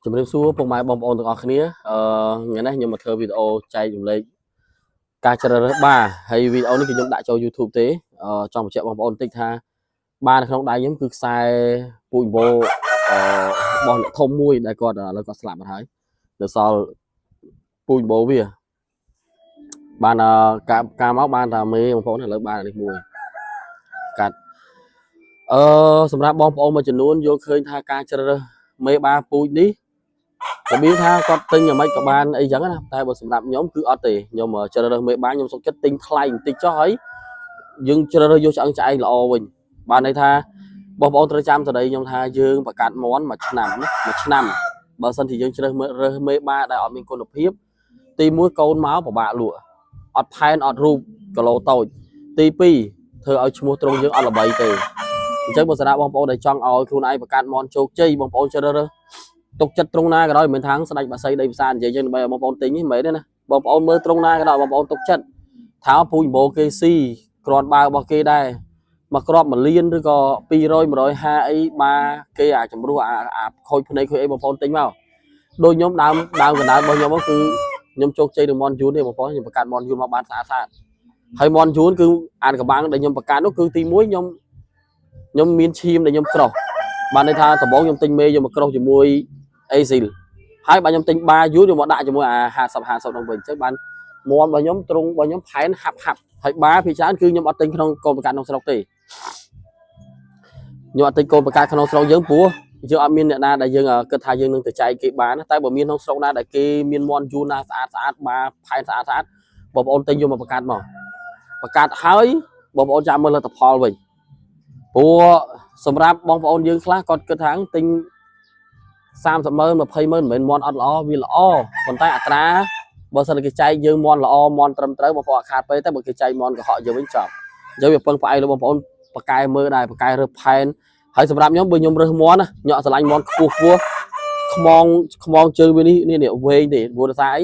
ជំរាបសួរពុកម៉ែបងប្អូនទាំងអស់គ្នាថ្ងៃនេះខ្ញុំមកធ្វើវីដេអូចែករំលែកការជ្រើសរើសបារហើយវីដេអូនេះគឺខ្ញុំដាក់ចូល YouTube ទេចង់បញ្ជាក់បងប្អូនបន្តិចថាបារនៅក្នុងដៃខ្ញុំគឺខ្សែពូជអម្បូរបស់អ្នកធំមួយដែលគាត់ឥឡូវគាត់ស្លាប់បាត់ហើយនៅសល់ពូជអម្បូវាបានការមកបានតែមេបងប្អូនឥឡូវបាននេះមួយកាត់សម្រាប់បងប្អូនមួយចំនួនយល់ឃើញថាការជ្រើសរើសមេបារពូជនេះរបៀបថាគាត់ទិញយ៉ាងម៉េចក៏បានអីចឹងណាតែបើសម្រាប់ខ្ញុំគឺអត់ទេខ្ញុំជ្រើសរើសមេបាខ្ញុំសុខចិត្តទិញថ្លៃបន្តិចចុះហើយយើងជ្រើសរើសយកឆ្អឹងឆ្អែងល្អវិញបានន័យថាបងប្អូនត្រូវចាំទៅដីខ្ញុំថាយើងបង្កាត់មន់មួយឆ្នាំបើសិនជាយើងជ្រើសរើសមេបាដែលអត់មានគុណភាពទី1កូនមកពិបាកលក់អត់ផែនអត់រូបគីឡូតូចទី2ធ្វើឲ្យឈ្មោះត្រង់យើងអត់ល្បីទេអញ្ចឹងបើសម្រាប់បងប្អូនដែលចង់ឲ្យខ្លួនឯងបង្កាត់មន់ជោគជ័យបងប្អូនជ្រើសរើសទុកចិត្តត្រង់ណាក៏ដោយមិនថាស្ដេចបាសីដីផ្សារនិយាយចឹងដើម្បីឲ្យបងប្អូនទិញនេះមិនមែនទេណាបងប្អូនមើលត្រង់ណាក៏ដោយបងប្អូនទុកចិត្តថាពូជអម្បូគេស៊ីគ្រាន់បើរបស់គេដែរមកគ្រាប់1លានឬក៏200 150អីបាគេអាចម្រួសអាខូចភ្នែកខូចអីបងប្អូនទិញមកដូចខ្ញុំដើមកណ្ដាលរបស់ខ្ញុំគឺខ្ញុំជោគជ័យនឹងមន់យួនទេបងប្អូនខ្ញុំបង្កាត់មន់យួនមកបានស្អាតហើយមន់យួនគឺអានកំបាំងដែលខ្ញុំបង្កាត់នោះគឺទី1ខ្ញុំមានឈាមដែលខ្ញុំក្រោះបានន័យថាដំបូងខ្ញុំទិញមេយកមកក្រោះជាមួយអេស៊ីលហើយបើខ្ញុំទិញបាយូរយកមកដាក់ជាមួយអា50នោះវិញអញ្ចឹងបានមន់របស់ខ្ញុំត្រង់របស់ខ្ញុំផែនហាប់ហើយបាភាគច្រើនគឺខ្ញុំអត់ទិញក្នុងកូនប្រកាសក្នុងស្រុកទេខ្ញុំអត់ទិញកូនប្រកាសក្នុងស្រុកយើងព្រោះយើងអត់មានអ្នកណាដែលយើងគិតថាយើងនឹងទៅចែកគេបានតែបើមានក្នុងស្រុកណាដែលគេមានមន់យូរណាស្អាតបាផែនស្អាតបងប្អូនទិញយកមកប្រកាសមកប្រកាសហើយបងប្អូនចាំមើលលទ្ធផលវិញព្រោះសម្រាប់បងប្អូនយើងខ្លះគាត់គិតថាទិញ30ម៉ឺន20ម៉ឺនមិនមែនមន់អត់ល្អវាល្អប៉ុន្តែអត្រាបើសិនគេចែកយើងមន់ល្អមន់ត្រឹមត្រូវបងប្អូនអត់ខាតពេលតែបើគេចែកមន់កុហកយើងវិញចប់យើងវាពឹងផ្អែកលើបងប្អូនបកែមើលដែរបកែរើសផែនហើយសម្រាប់ខ្ញុំបើខ្ញុំរើសមន់ណាខ្ញុំអត់ស្រឡាញ់មន់ខ្ពស់ខ្មងជើងវានេះវែងទេព្រោះថាអី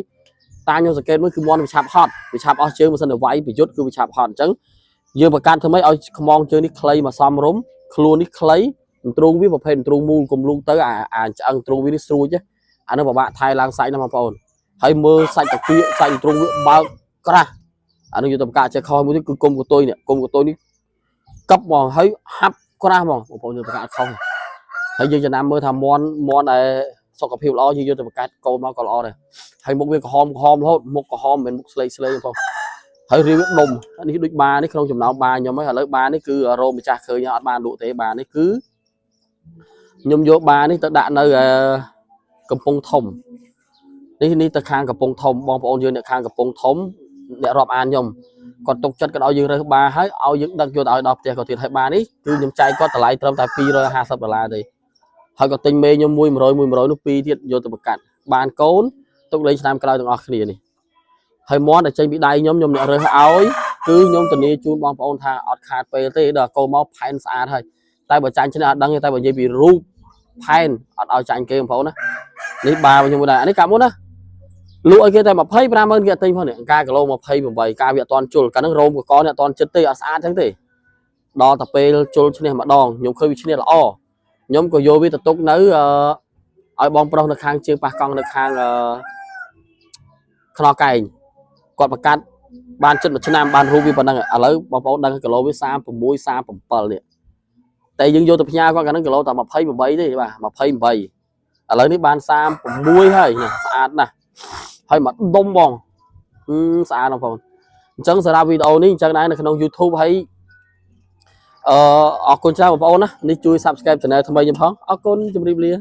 តាខ្ញុំសង្កេតមើលគឺមន់វាឆាប់ហត់វាឆាប់អស់ជើងបើសិនតែវាយប្រយុទ្ធគឺវាឆាប់ហត់អញ្ចឹងយើងបង្កើតធ្វើម៉េចឲ្យខ្មងជើងនេះខ្លីមកសមរម្យខ្លួននេះខ្លីទ្រូងវាប្រភេទទ្រូងមូលកុំលូកទៅអាឆ្អឹងទ្រូងវានេះស្រួចអានោះពិបាកថែឡើងសាច់ណាបងប្អូនហើយមើលសាច់តាគៀកសាច់ទ្រូងវាបើកក្រាស់អានោះយកទៅបង្កើតចេះខុសមួយនេះគឺគុំកតុយនេះគុំកតុយនេះកັບហ្មងហើយហាប់ក្រាស់ហ្មងបងប្អូនយកបង្កើតខុសហើយយើងចំណាំមើលថាមន់ដែលសុខភាពល្អយើងយកទៅបង្កើតកូនមកក៏ល្អដែរហើយមុខវាក្រហមរហូតមុខក្រហមមិនមែនមុខស្លេកបងប្អូនហើយរៀបដុំនេះដូចបានេះក្នុងចំណោមបាខ្ញុំហើយឥឡូវបានេះគឺរោមម្ចាស់ឃើញអត់បានលក់ទេបានេះគឺខ្ញុំយកបានេះទៅដាក់នៅកំពង់ធំនេះទៅខាងកំពង់ធំបងប្អូនយើងអ្នកខាងកំពង់ធំអ្នករាប់អានខ្ញុំគាត់ទុកចិត្តគាត់ឲ្យយើងរើសបាហើយឲ្យយើងដឹកយកទៅឲ្យដល់ផ្ទះគាត់ទៀតហើយបានេះគឺខ្ញុំចែកគាត់តម្លៃត្រឹមតែ$250ទេហើយគាត់ទិញមេខ្ញុំ100នោះ2ទៀតយកទៅបង្កាត់បានកូនទុកលេងឆ្នាំក្រោយទាំងអស់គ្នានេះហើយមន់ដែលចេញពីដៃខ្ញុំអ្នករើសឲ្យគឺខ្ញុំធានាជូនបងប្អូនថាអត់ខាតពេលទេដល់កូនមកផែនស្អាតហើយតែបើចាញ់ឈ្នះអត់ដឹងទេតែបើនិយាយពីរូបផែនអត់ឲ្យចាញ់គេបងប្អូនណានេះបាខ្ញុំមួយដែរអានេះកាប់មុនណាលក់ឲ្យគេតែ25ម៉ឺនគេអត់ទិញផងនេះការគីឡូ28ការវាអត់ទាន់ជុលកាលហ្នឹងរោមកកនេះអត់ទាន់ចិត្តទេអត់ស្អាតចឹងទេដល់តែពេលជុលឈ្នះម្ដងខ្ញុំឃើញវាឈ្នះល្អខ្ញុំក៏យកវាទៅទុកនៅឲ្យបងប្រុសនៅខាងជើងប៉ះកង់នៅខាងខ្នោកែងគាត់បង្កាត់បានចិត្ត1ឆ្នាំបានរូបវាប៉ុណ្ណឹងឥឡូវបងប្អូនដឹងគីឡូវា36 37នេះតែយើងយកទៅផ្ញើគាត់កាលហ្នឹងគីឡូតែ28ទេបាទ28ឥឡូវនេះបាន36ហើយស្អាតណាស់ហើយមកដុំបងស្អាតបងប្អូនអញ្ចឹងសម្រាប់វីដេអូនេះអញ្ចឹងដែរនៅក្នុង YouTube ហើយអរគុណច្រើនបងប្អូនណានេះជួយ Subscribe Channel ថ្មីខ្ញុំផងអរគុណជម្រាបលា